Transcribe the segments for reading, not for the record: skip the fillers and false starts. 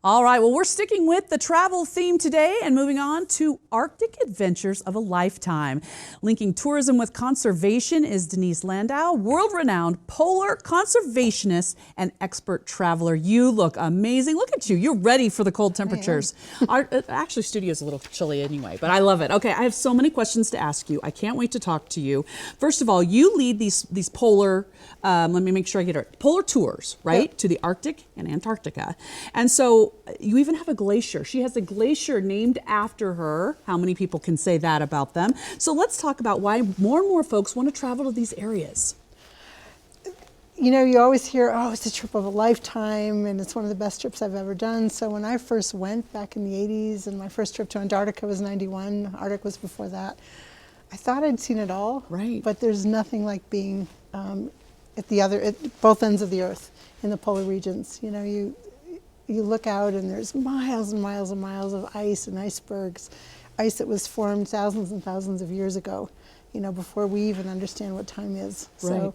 All right, well, we're sticking with the travel theme today and moving on to Arctic Adventures of a Lifetime. Linking tourism with conservation is Denise Landau, world-renowned polar conservationist and expert traveler. You look amazing. Look at you. You're ready for the cold temperatures. Actually, studio's a little chilly anyway, but I love it. Okay, I have so many questions to ask you. I can't wait to talk to you. First of all, you lead these polar, let me make sure I get it right, polar tours, right, to the Arctic and Antarctica. And so you even have a glacier. She has a glacier named after her. How many people can say that about them? So let's talk about why more and more folks want to travel to these areas. You know, you always hear, oh, it's a trip of a lifetime, and it's one of the best trips I've ever done. So when I first went back in the 80s, and my first trip to Antarctica was 91, Arctic was before that, I thought I'd seen it all. Right. But there's nothing like being at both ends of the Earth in the polar regions. You know, you look out and there's miles and miles and miles of ice and icebergs, ice that was formed thousands and thousands of years ago, you know, before we even understand what time is. Right. So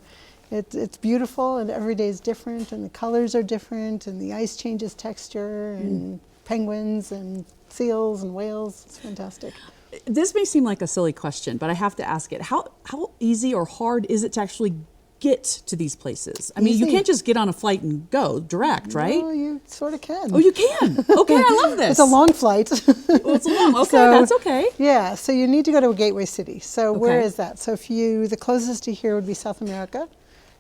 it's beautiful, and every day is different, and the colors are different, and the ice changes texture, and penguins and seals and whales. It's fantastic. This may seem like a silly question, but I have to ask it. How easy or hard is it to actually get to these places? I mean, you can't just get on a flight and go direct, right? Oh, you sort of can. Oh, you can. Okay, I love this. It's a long flight. Well, it's a long. Okay, so, that's okay. Yeah, so you need to go to a gateway city. So where Okay. is that? So the closest to here would be South America.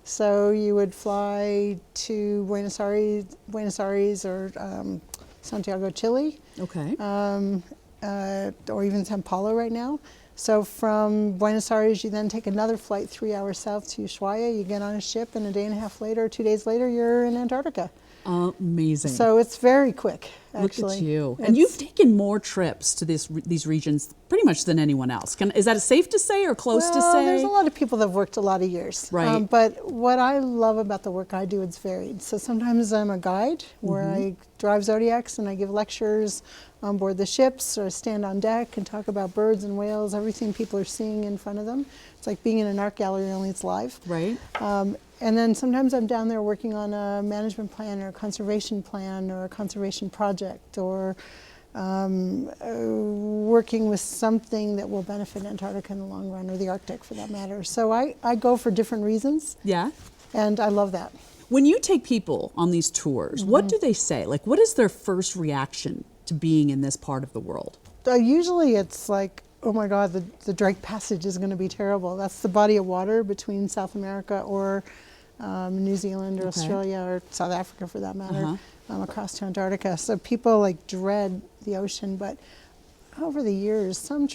So you would fly to Buenos Aires or Santiago, Chile. Okay. Or even Sao Paulo right now. So from Buenos Aires, you then take another flight 3 hours south to Ushuaia. You get on a ship, and a day and a half later, 2 days later, you're in Antarctica. Amazing. So it's very quick, actually. Look at you. And you've taken more trips to these regions pretty much than anyone else. Is that safe to say or close to say? There's a lot of people that have worked a lot of years. Right. But what I love about the work I do, it's varied. So sometimes I'm a guide where I drive Zodiacs and I give lectures on board the ships, or stand on deck and talk about birds and whales, everything people are seeing in front of them. It's like being in an art gallery, only it's live. Right. And then sometimes I'm down there working on a management plan or a conservation plan or a conservation project, or working with something that will benefit Antarctica in the long run, or the Arctic for that matter. So I go for different reasons. Yeah. And I love that. When you take people on these tours, what do they say? Like, what is their first reaction to being in this part of the world? Usually it's like, oh my God, the Drake Passage is going to be terrible. That's the body of water between South America or New Zealand or Australia or South Africa for that matter, across to Antarctica. So people like dread the ocean, but over the years, some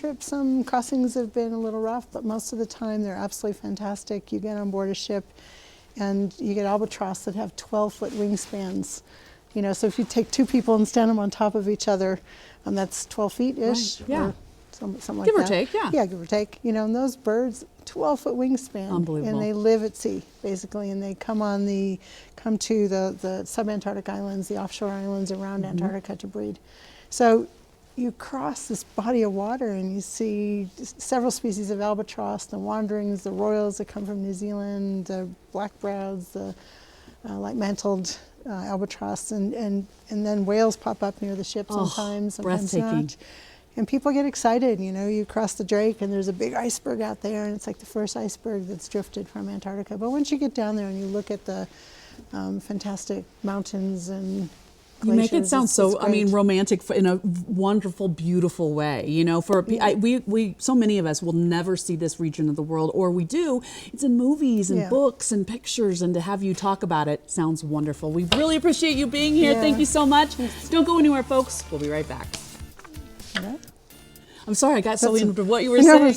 crossings have been a little rough, but most of the time they're absolutely fantastic. You get on board a ship and you get albatross that have 12-foot wingspans. You know, so if you take two people and stand them on top of each other, that's 12 feet-ish. Right. Yeah. Or something like Give that. or take, yeah. Yeah, give or take. You know, and those birds, 12-foot wingspan. Unbelievable. And they live at sea, basically, and they come to the sub-Antarctic islands, the offshore islands around Antarctica to breed. So you cross this body of water and you see several species of albatross, the wanderings, the royals that come from New Zealand, the black-browed, the light-mantled albatross, and then whales pop up near the ship sometimes breathtaking. not. And people get excited, you know, you cross the Drake and there's a big iceberg out there, and it's like the first iceberg that's drifted from Antarctica. But once you get down there and you look at the fantastic mountains and You make it glaciers, sound it's so, I mean, great. romantic in a wonderful, beautiful way. You know, we so many of us will never see this region of the world, or we do. It's in movies and books and pictures, and to have you talk about it sounds wonderful. We really appreciate you being here. Yeah. Thank you so much. Don't go anywhere, folks. We'll be right back. Yeah. I'm sorry, I got so into what you were saying.